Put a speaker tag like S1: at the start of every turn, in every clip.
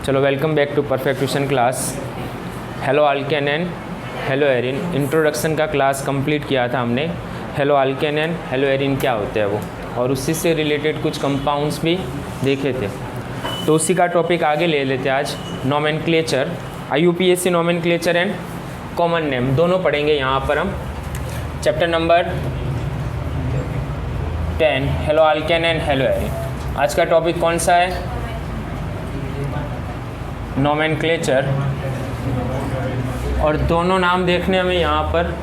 S1: चलो welcome back to perfect tuition class. Haloalkane and haloarene, introduction का class complete किया था हमने। Haloalkane and haloarene क्या होते हैं वो, और उसी से रिलेटेड कुछ कंपाउंड्स भी देखे थे। तो उसी का टॉपिक आगे ले लेते हैं आज। Nomenclature, IUPAC nomenclature and common name दोनों पढ़ेंगे यहाँ पर हम। Chapter number 10 hello alkane and hello Erin. आज का टॉपिक कौन सा है? नोमेनक्लेचर। और दोनों नाम देखने हमें यहाँ पर,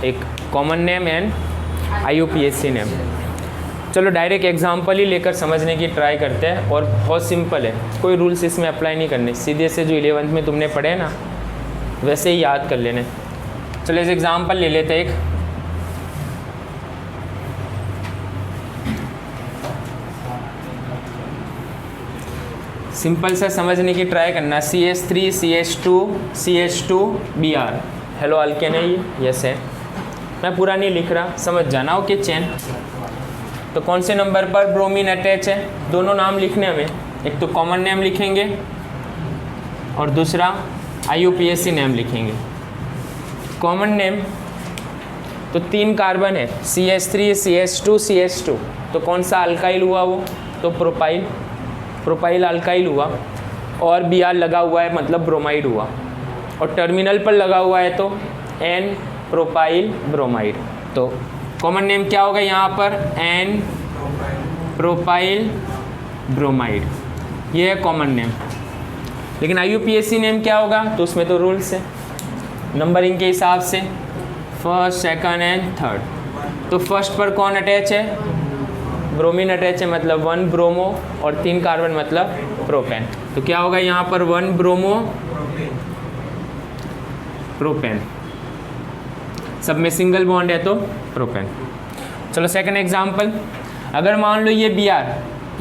S1: एक common name and IUPAC name. चलो डायरेक्ट एग्जांपल ही लेकर समझने की ट्राई करते हैं, और बहुत सिंपल है, कोई रूल्स इसमें अप्लाई नहीं करने, सीधे से जो 11th में तुमने पढ़े हैं ना वैसे ही याद कर लेने। चलो इस एग्जांपल ले लेते हैं एक। सिंपल सा समझने की ट्राई करना। CH3 CH2 CH2 Br। Hello alkane है ये, यस है। मैं पूरा नहीं लिख रहा, समझ जाना। Okay chain. तो कौन से नंबर पर ब्रोमीन अटैच है? दोनों नाम लिखने हमें, एक तो कॉमन नेम लिखेंगे और दूसरा IUPAC नेम लिखेंगे। कॉमन नेम तो 3 कार्बन है, CH3 CH2 CH2। तो कौन सा अल्काइल हुआ वो? तो प्रोपाइल अल्काइल हुआ। और Br लगा हुआ है मतलब ब्रोमाइड हुआ, और टर्मिनल पर लगा हुआ है तो N प्रोपाइल ब्रोमाइड। तो कॉमन नेम क्या होगा यहाँ पर? N प्रोपाइल ब्रोमाइड, ये है कॉमन नेम। लेकिन IUPAC नेम क्या होगा? तो उसमें तो रूल्स है नंबरिंग के हिसाब से, फर्स्ट सेकंड एंड थर्ड। तो फर्स्ट पर कौन अटैच है? ब्रोमीन अटैच है, मतलब 1 ब्रोमो, और 3 कार्बन मतलब प्रोपेन। तो क्या होगा यहाँ पर? 1 ब्रोमो प्रोपेन, सब में सिंगल बॉन्ड है तो प्रोपेन। चलो सेकंड एग्जांपल। अगर मान लो ये Br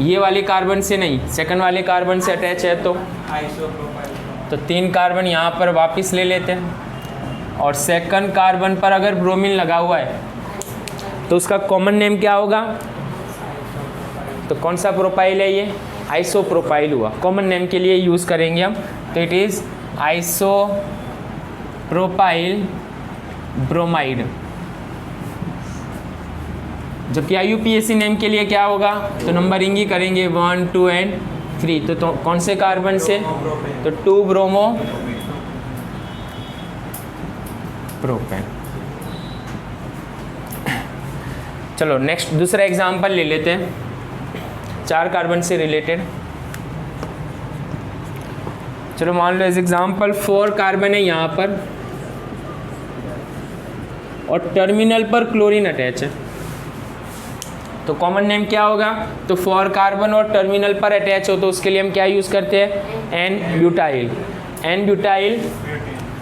S1: ये वाले कार्बन से नहीं, सेकंड वाले कार्बन से अटैच है तो 3 कार्बन यहाँ पर वापस ले लेते हैं। और सेकंड कार्बन पर अगर ब्रोमीन लगा हुआ है तो उसका कॉमन नेम क्या होगा? तो कौन सा प्रोपाइल है ये? आइसोप्रोपाइल हुआ। कॉमन नेम के लिए यूज़ करेंगे हम, तो इट इज़ आइसोप्रोपाइल ब्रोमाइड। जबकि IUPAC नेम के लिए क्या होगा? तो नंबरिंग ही करेंगे 1 2 एंड 3। तो कौन से कार्बन से? तो 2 ब्रोमो प्रोपेन। चलो नेक्स्ट दूसरा एग्जांपल ले लेते हैं, 4 कार्बन से रिलेटेड। चलो मान लो एज एग्जांपल 4 कार्बन है यहाँ पर, और टर्मिनल पर क्लोरीन अटैच है। तो कॉमन नेम क्या होगा? तो 4 कार्बन और टर्मिनल पर अटैच हो तो उसके लिए हम क्या यूज़ करते हैं? N butyl. N butyl.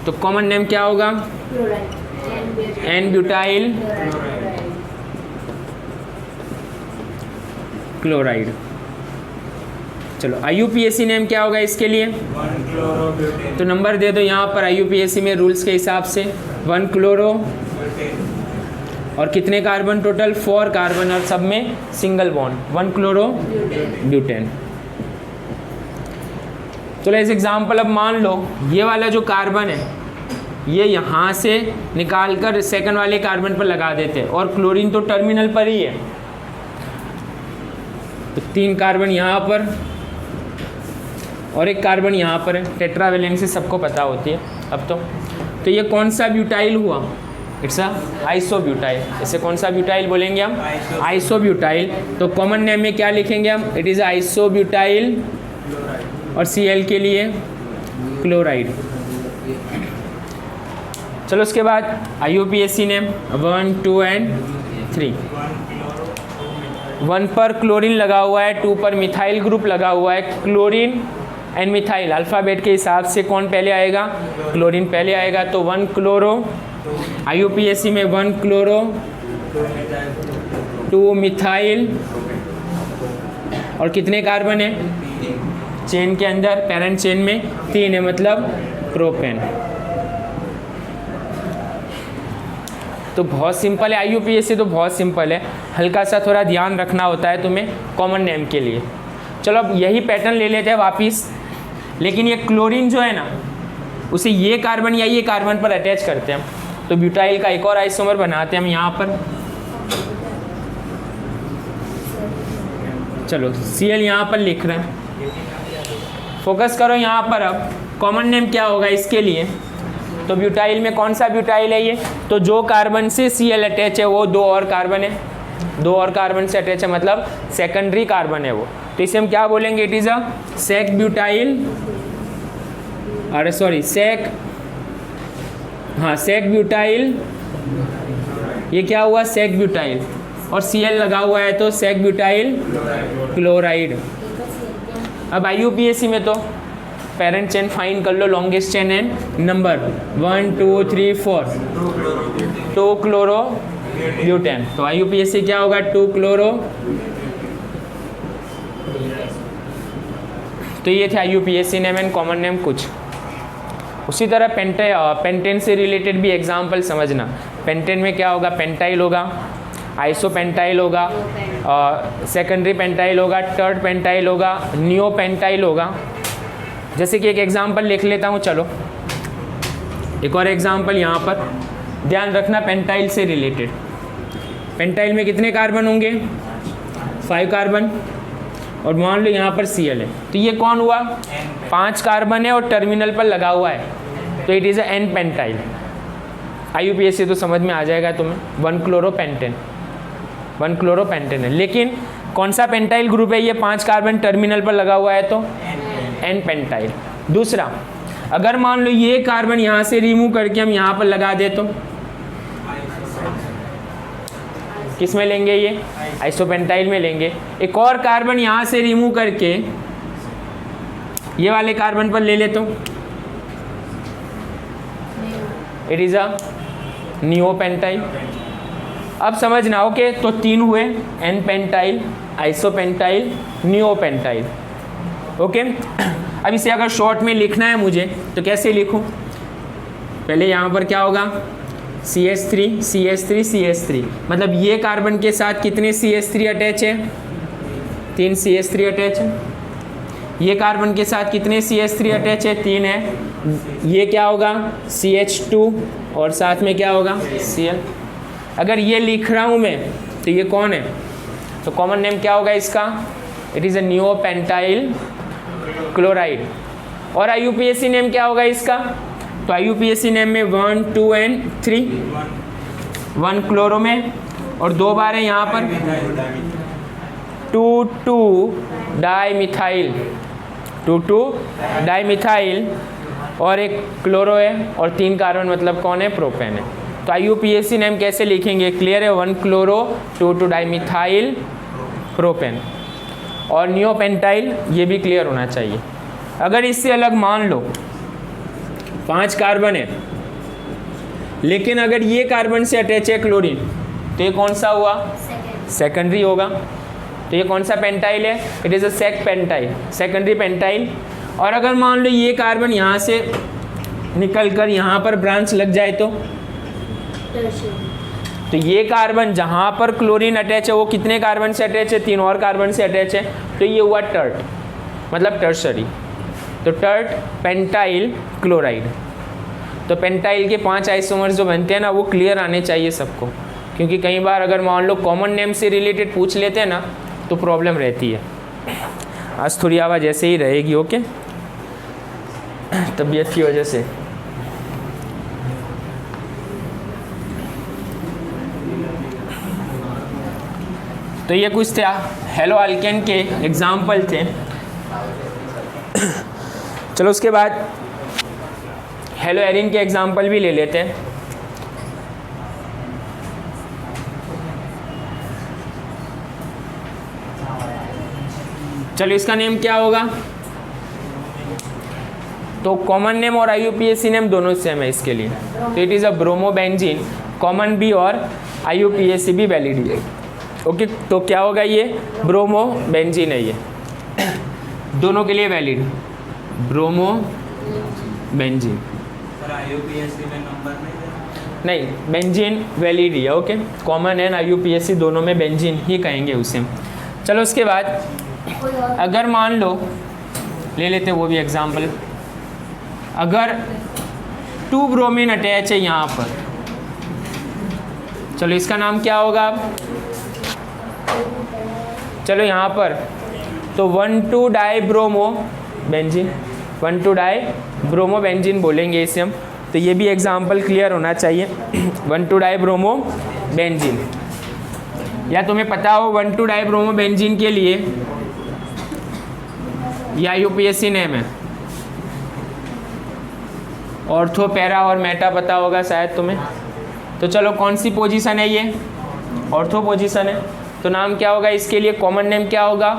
S1: तो कॉमन नेम क्या होगा? N butyl chloride. चलो IUPAC नेम क्या होगा इसके लिए? तो नंबर दे दो यहाँ पर IUPAC में रूल्स के हिसाब से। 1 क्लोरो, और कितने कार्बन टोटल? 4 कार्बन, और सब में सिंगल बॉन्ड, 1 क्लोरो ब्यूटेन। चलो इस एग्जांपल अब मान लो ये वाला जो कार्बन है ये यहाँ से निकाल कर सेकंड वाले कार्बन पर लगा देते हैं, और क्लोरीन तो टर्मिनल पर ही है। तो 3 कार्बन यहाँ पर और 1 कार्बन यहाँ पर है। टेट्रावेलेंसी सबको पता होती है अब तो ये कौन सा ब्यूटाइल हुआ? It's a isobutyl. इसे कौन सा ब्यूटाइल बोलेंगे हम? आइसोब्यूटाइल। तो कॉमन नेम में क्या लिखेंगे हम? इट इज़ आइसोब्यूटाइल, और Cl के लिए क्लोराइड। चलो उसके बाद IUPAC नेम 1 2 एंड 3। 1 पर क्लोरीन लगा हुआ है, 2 पर मिथाइल ग्रुप लगा हुआ है। क्लोरीन एंड मिथाइल अल्फ़ाबेट के हिसाब से कौन पहले आएगा? क्लोरीन पहले आएगा। तो 1 क्लोरो, IUPAC में 1 क्लोरो 2 मिथाइल, और कितने कार्बन है चेन के अंदर? पैरेंट चेन में 3 है, मतलब प्रोपेन। तो बहुत सिंपल है IUPAC, तो बहुत सिंपल है। हल्का सा थोड़ा ध्यान रखना होता है तुम्हें कॉमन नेम के लिए। चलो अब यही पैटर्न ले लेते हैं वापस, लेकिन ये क्लोरीन जो है ना उसे ये कार्बन या ये कार्बन पर अटैच करते हैं, तो ब्यूटाइल का एक और आइसोमर बनाते हैं हम यहाँ पर। चलो Cl यहाँ पर लिख रहे हैं, फोकस करो यहाँ पर। अब कॉमन नेम क्या होगा इसके लिए, तो ब्यूटाइल में कौन सा ब्यूटाइल है ये, तो जो कार्बन से Cl अटैच है वो दो और कार्बन है, दो और कार्बन से अटैच है, मतलब सेकेंडरी कार्बन है वो, तो इसे हम क्या बोलेंगे, it is a sec butyl, अरे सॉरी सेक, हाँ सेक ब्यूटाइल, ये क्या हुआ सेक ब्यूटाइल, और Cl लगा हुआ है तो सेक ब्यूटाइल क्लोराइड। अब IUPAC में तो पेरेंट चेन फाइंड कर लो, longest chain and number 1 2 3 4, 2 chlorobutane, तो IUPAC क्या होगा 2 क्लोरो, तो ये थे IUPAC name and common name कुछ। उसी तरह पेंटेन से रिलेटेड भी एग्जाम्पल समझना। पेंटेन में क्या होगा, पेंटाइल होगा, आइसोपेंटाइल होगा, सेकेंडरी पेंटाइल होगा, थर्ड पेंटाइल होगा, नियो पेंटाइल होगा। जैसे कि एक एग्जाम्पल लिख लेता हूँ, चलो एक और एग्जाम्पल यहाँ पर ध्यान रखना, पेंटाइल से रिलेटेड। पेंटाइल में कितने कार्बन होंगे, 5 कार्बन, और मान लो यहाँ पर Cl है, तो ये कौन हुआ, 5 कार्बन है और टर्मिनल पर लगा हुआ है, तो it is a n pentyl. IUPAC तो समझ में आ जाएगा तुम्हें, 1 क्लोरोपेंटेन, 1 क्लोरोपेंटेन है, लेकिन कौन सा पेंटाइल ग्रुप है ये, 5 कार्बन टर्मिनल पर लगा हुआ है तो एन पेंटाइल। दूसरा, अगर मान लो ये कार्बन यहाँ से रिमूव करके हम यहाँ पर लगा दे तो किस में लेंगे, ये आइसोपेंटाइल में लेंगे। एक और कार्बन यहाँ से रिमूव करके ये वाले कार्बन पर ले ले तो इट इज अ नियोपेंटाइल। अब समझना, ओके, तो 3 हुए, n pentyl, isopentyl, neopentyl, okay. अब इसे अगर शॉर्ट में लिखना है मुझे तो कैसे लिखूं, पहले यहाँ पर क्या होगा, CH3 CH3 CH3, मतलब ये कार्बन के साथ कितने CH3 अटैच है, 3 CH3 अटैच है। ये कार्बन के साथ कितने CH3 अटैच है, 3 है। ये क्या होगा CH2 और साथ में क्या होगा Cl। अगर ये लिख रहा हूँ मैं तो ये कौन है, तो कॉमन नेम क्या होगा इसका, it is a neopentyl chloride. और IUPAC नेम क्या होगा इसका, तो IUPAC नेम में 1 2 एंड 3, 1 क्लोरो में और 2 बार है यहाँ पर 2 डाईमिथाइल, 2 डाईमिथाइल, और एक क्लोरो है और 3 कार्बन, मतलब कौन है, प्रोपेन है। तो IUPAC नेम कैसे लिखेंगे, क्लियर है, 1 क्लोरो 2 डाईमिथाइल प्रोपेन। और नियोपेंटाइल, ये भी क्लियर होना चाहिए। अगर इससे अलग मान लो 5 कार्बन है, लेकिन अगर ये कार्बन से अटैच है क्लोरीन, तो ये कौन सा हुआ, सेकेंडरी होगा। तो ये कौन सा पेंटाइल है, it is a sec pentyl, secondary pentyl. और अगर मान लो ये कार्बन यहाँ से निकल कर यहाँ पर ब्रांच लग जाए तो ये कार्बन जहाँ पर क्लोरीन अटैच है वो कितने कार्बन से अटैच है, 3 और कार्बन से अटैच है, तो ये हुआ टर्ट, मतलब टर्शरी। तो टर्ट पेंटाइल क्लोराइड। तो पेंटाइल के 5 आइसोमर्स जो बनते हैं ना, वो क्लियर आने चाहिए सबको, क्योंकि कई बार अगर मान लो कॉमन नेम से रिलेटेड पूछ लेते हैं ना तो प्रॉब्लम रहती है। आज थोड़ी आवाज़ ऐसे ही रहेगी, ओके, तबीयत की वजह से। तो ये कुछ थे हेलो अल्केन के एग्जाम्पल थे। चलो उसके बाद हेलो एरिन के एग्जाम्पल भी ले लेते हैं। चलो इसका नेम क्या होगा, तो कॉमन नेम और IUPAC नेम दोनों सेम है इसके लिए, तो it is a bromobenzene, common भी और IUPAC भी वैलिड है, ओके। तो क्या होगा, ये ब्रोमोबेंजीन है, ये दोनों के लिए वैलिड, ब्रोमोबेंजीन। नहीं, बेंजीन वैलिड ही है, ओके। कॉमन एंड IUPAC दोनों में बेंजीन ही कहेंगे उसे। चलो उसके बाद अगर मान लो ले लेते हैं वो भी एग्जाम्पल। अगर 2 ब्रोमीन अटैच है यहाँ पर, चलो इसका नाम क्या होगा अब, चलो यहाँ पर तो 1,2-डाइब्रोमो बेंजीन, 1,2-डाइब्रोमो बोलेंगे इसे हम। तो ये भी एग्जाम्पल क्लियर होना चाहिए। 1,2-डाइब्रोमो बेंजीन, या तुम्हें पता हो 1,2-डाइब्रोमो बेंजीन के लिए या यूपीएससी नेम है, ऑर्थो, पैरा और मेटा पता होगा शायद तुम्हें। तो चलो कौन सी पोजीशन है ये, ऑर्थो पोजीशन है, तो नाम क्या होगा इसके लिए, कॉमन नेम क्या होगा,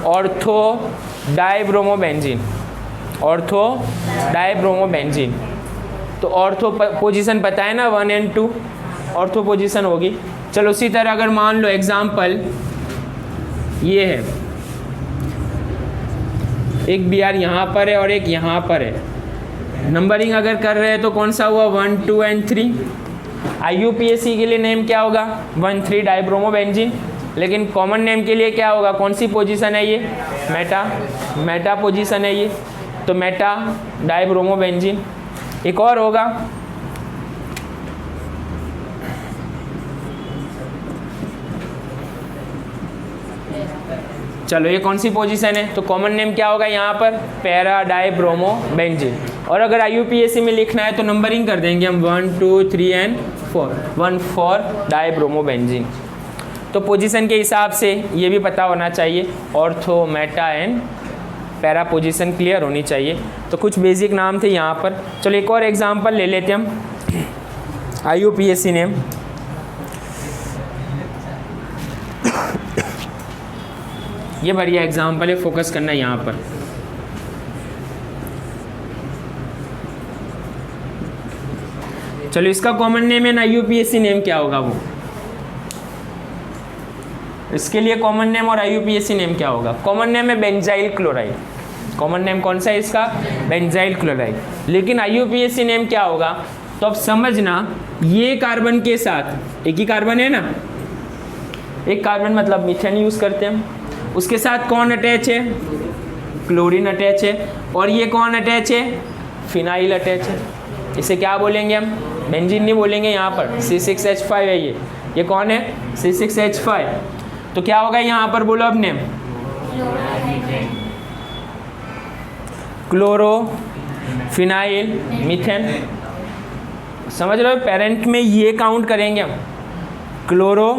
S1: ortho dibromo benzene, ortho dibromo benzene. तो ऑर्थो पोजीशन पता है ना, 1 और 2 ऑर्थो पोजीशन होगी। चलो उसी तरह अगर मान लो एग्जाम्पल ये है, एक बी आर यहाँ पर है और एक यहाँ पर है, नंबरिंग अगर कर रहे हैं तो कौन सा हुआ, 1, 2 और 3। IUPAC के लिए नेम क्या होगा, 1,3-डाइब्रोमो बेंजीन, लेकिन कॉमन नेम के लिए क्या होगा, कौन सी पोजीशन है ये, मेटा पोजीशन है ये, तो मेटा डाइब्रोमो बेंजीन। एक और होगा, चलो ये कौन सी पोजीशन है, तो कॉमन नेम क्या होगा यहाँ पर, पैरा डाइब्रोमो बेंजीन। और अगर IUPAC में लिखना है तो नंबरिंग कर देंगे हम 1, 2, 3 और 4, 1,4-डाइब्रोमो बेंजीन। तो पोजीशन के हिसाब से ये भी पता होना चाहिए, ortho, Meta and para position clear होनी चाहिए। तो कुछ बेसिक नाम थे यहाँ पर। चलो एक और एग्जांपल ले लेते हम, IUPAC नेम। ये बढ़िया एग्जांपल है, फोकस करना है यहाँ पर। चलो इसका कॉमन नेम है ना, IUPAC नेम क्या होगा वो, इसके लिए कॉमन नेम और IUPAC नेम क्या होगा, कॉमन नेम है बेंजाइल क्लोराइड। कॉमन नेम कौन सा है इसका, बेंजाइल क्लोराइड। लेकिन IUPAC नेम क्या होगा, तो अब समझना, ये कार्बन के साथ, एक ही कार्बन है ना, एक कार्बन मतलब मीथेन यूज करते हैं हम, उसके साथ कौन अटैच है, क्लोरीन अटैच है, और ये कौन अटैच है, फिनाइल अटैच है। इसे क्या बोलेंगे हम, बेंजीन नहीं बोलेंगे यहाँ पर, C6H5 है ये कौन है, C6H5। तो क्या होगा यहाँ पर, बोलो अब नेम, क्लोरो फिनाइल मीथेन। समझ रहे हो, पेरेंट में ये काउंट करेंगे हम, क्लोरो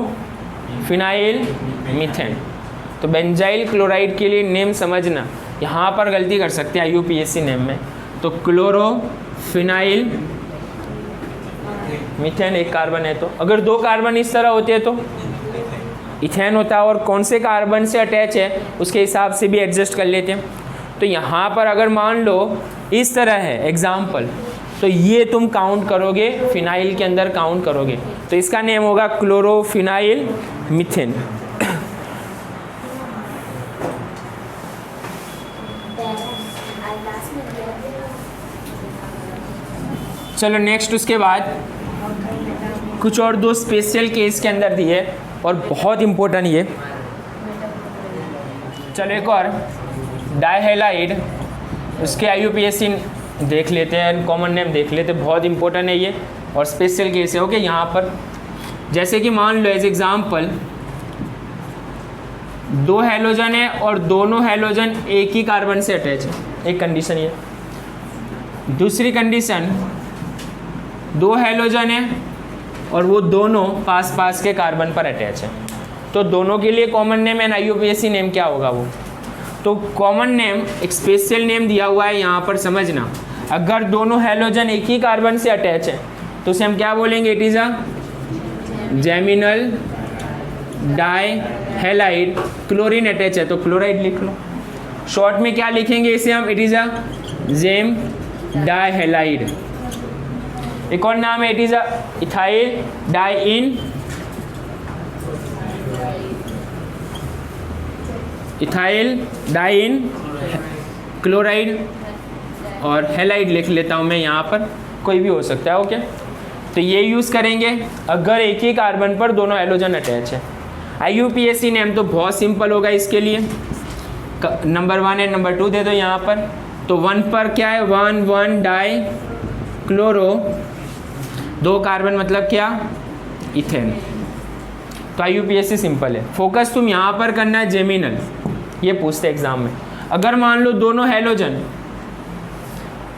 S1: फिनाइल मीथेन। तो बेंजाइल क्लोराइड के लिए नेम समझना, यहाँ पर गलती कर सकते हैं IUPAC नेम में। तो क्लोरो फिनाइल मीथेन एक कार्बन है, तो अगर 2 कार्बन इस तरह होते हैं तो इथेन होता है, और कौन से कार्बन से अटैच है उसके हिसाब से भी एडजस्ट कर लेते हैं। तो यहाँ पर अगर मान लो इस तरह है एग्जाम्पल, तो ये तुम काउंट करोगे, फिनाइल के अंदर काउंट करोगे, तो इसका नेम होगा क्लोरोफिनाइल मीथेन। चलो नेक्स्ट, उसके बाद कुछ और 2 स्पेशल केस के अंदर दिए और बहुत इम्पोर्टेंट ये। चलो एक और डाइहेलाइड, उसके IUPAC देख लेते हैं, कॉमन नेम देख लेते हैं, बहुत इंपॉर्टेंट है ये और स्पेशल केस है। ओके, यहाँ पर जैसे कि मान लो एज एग्जाम्पल 2 हैलोजन है और दोनों हैलोजन एक ही कार्बन से अटैच है, एक कंडीशन ये। दूसरी कंडीशन 2 हैलोजन है और वो दोनों पास पास के कार्बन पर अटैच है, तो दोनों के लिए common name and IUPAC name क्या होगा वो। तो कॉमन नेम एक स्पेशल नेम दिया हुआ है यहाँ पर, समझना। अगर दोनों हैलोजन एक ही कार्बन से अटैच है तो उसे हम क्या बोलेंगे, it is a geminal dihalide. Chlorine attach है तो क्लोराइड लिख लो, शॉर्ट में क्या लिखेंगे इसे हम, it is a gem dihalide. एक और नाम है, it is a ethylidene, ethylidene chloride, और हेलाइड लिख लेता हूँ मैं यहाँ पर, कोई भी हो सकता है। ओके, तो ये यूज़ करेंगे अगर एक ही कार्बन पर दोनों हैलोजन अटैच है। IUPAC नेम तो बहुत सिंपल होगा इसके लिए, नंबर 1 एंड नंबर 2 दे दो यहाँ पर। तो 1 पर क्या है, 1 डाई क्लोरो, 2 कार्बन मतलब क्या, इथेन। तो IUPAC सिंपल है। फोकस तुम यहाँ पर करना है जेमिनल, ये पूछते एग्जाम में। अगर मान लो दोनों हैलोजन,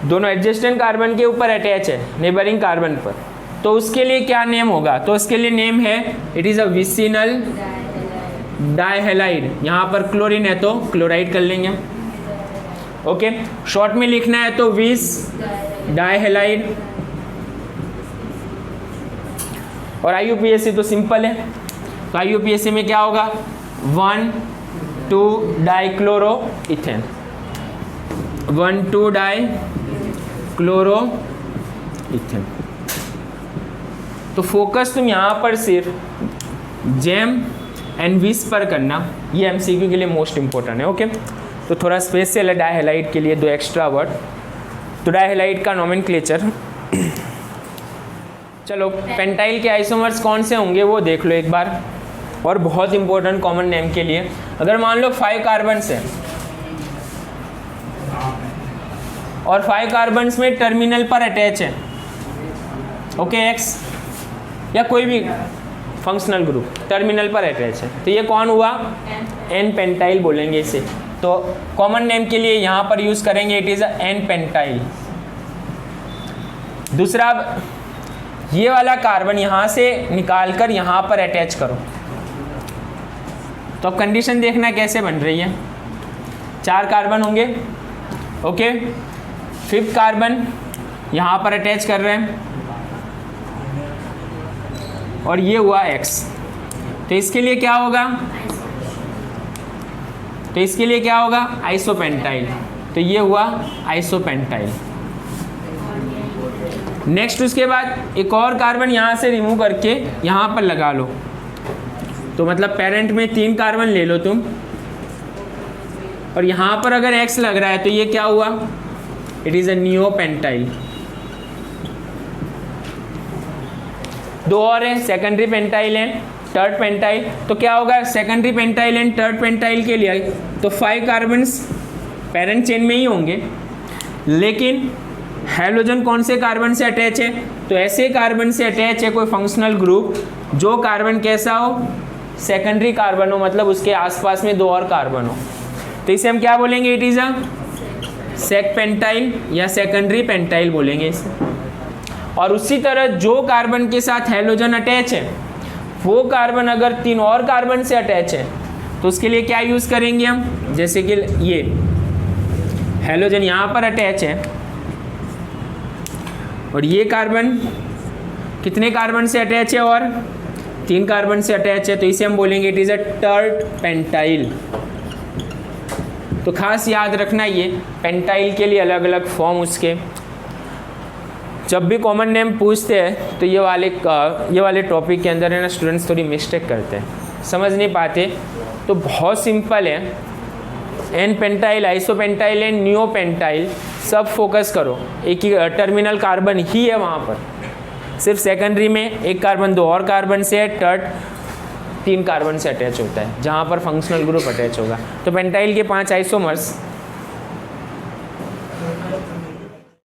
S1: दोनों एडजेस्टेंट कार्बन के ऊपर अटैच है नेबरिंग कार्बन पर, तो उसके लिए क्या नेम होगा, तो उसके लिए नेम है इट इज़ अ विसिनल डाइहैलाइड। यहाँ पर क्लोरीन है तो क्लोराइड कर लेंगे, ओके। शॉर्ट में लिखना है तो विस डाइहैलाइड। और IUPAC तो सिंपल है, तो IUPAC में क्या होगा, 1,2 डाइक्लोरो इथेन, 1,2 डाइक्लोरो इथेन। तो फोकस तुम यहाँ पर सिर्फ जेम एंड विस पर करना, ये MCQ के लिए मोस्ट इंपॉर्टेंट है, ओके। तो थोड़ा स्पेशल है डाइहैलाइड के लिए 2 एक्स्ट्रा वर्ड। तो डाइहैलाइड का नोमेनक्लेचर, चलो पेंटाइल के आइसोमर्स कौन से होंगे वो देख लो एक बार। और बहुत इंपॉर्टेंट कॉमन नेम के लिए, अगर मान लो 5 कार्बन्स है और 5 कार्बन्स में टर्मिनल पर अटैच है, ओके, X या कोई भी फंक्शनल ग्रुप टर्मिनल पर अटैच है, तो ये कौन हुआ, N पेंटाइल बोलेंगे इसे। तो कॉमन नेम के लिए यहाँ पर यूज करेंगे इट इज़ N पेंटाइल। दूसरा, ये वाला कार्बन यहाँ से निकाल कर यहाँ पर अटैच करो, तो अब कंडीशन देखना कैसे बन रही है। 4 कार्बन होंगे, ओके, 5th कार्बन यहाँ पर अटैच कर रहे हैं और ये हुआ X। तो इसके लिए क्या होगा, तो इसके लिए क्या होगा, आइसोपेंटाइल। तो ये हुआ आइसोपेंटाइल। नेक्स्ट उसके बाद एक और कार्बन यहाँ से रिमूव करके यहाँ पर लगा लो, तो मतलब पेरेंट में 3 कार्बन ले लो तुम, और यहाँ पर अगर X लग रहा है तो ये क्या हुआ, इट इज़ अ नियोपेंटाइल। 2 और है, secondary pentyl and third pentyl. तो क्या होगा, secondary pentyl and third pentyl के लिए तो 5 कार्बन्स पेरेंट चेन में ही होंगे, लेकिन हैलोजन कौन से कार्बन से अटैच है, तो ऐसे कार्बन से अटैच है कोई फंक्शनल ग्रुप जो कार्बन कैसा हो, सेकेंडरी कार्बन हो, मतलब उसके आसपास में 2 और कार्बन हो। तो इसे हम क्या बोलेंगे, it is a sec pentyl या सेकेंडरी पेंटाइल बोलेंगे इसे। और उसी तरह जो कार्बन के साथ हैलोजन अटैच है वो कार्बन अगर 3 और कार्बन से अटैच है तो उसके लिए क्या यूज़ करेंगे हम, जैसे कि ये हैलोजन यहाँ पर अटैच है और ये कार्बन कितने कार्बन से अटैच है, और 3 कार्बन से अटैच है, तो इसे हम बोलेंगे इट इज़ अ टर्ड पेंटाइल। तो खास याद रखना ये पेंटाइल के लिए अलग अलग फॉर्म उसके। जब भी कॉमन नेम पूछते हैं तो ये वाले टॉपिक के अंदर है ना स्टूडेंट्स थोड़ी मिस्टेक करते हैं, समझ नहीं पाते। तो बहुत सिंपल है, n pentyl, isopentyl and neopentyl सब फोकस करो, एक ही टर्मिनल कार्बन ही है वहाँ पर, सिर्फ सेकेंडरी में 1 कार्बन 2 और कार्बन से है, थर्ड 3 कार्बन से अटैच होता है जहाँ पर फंक्शनल ग्रुप अटैच होगा। तो पेंटाइल के 5 आइसोमर्स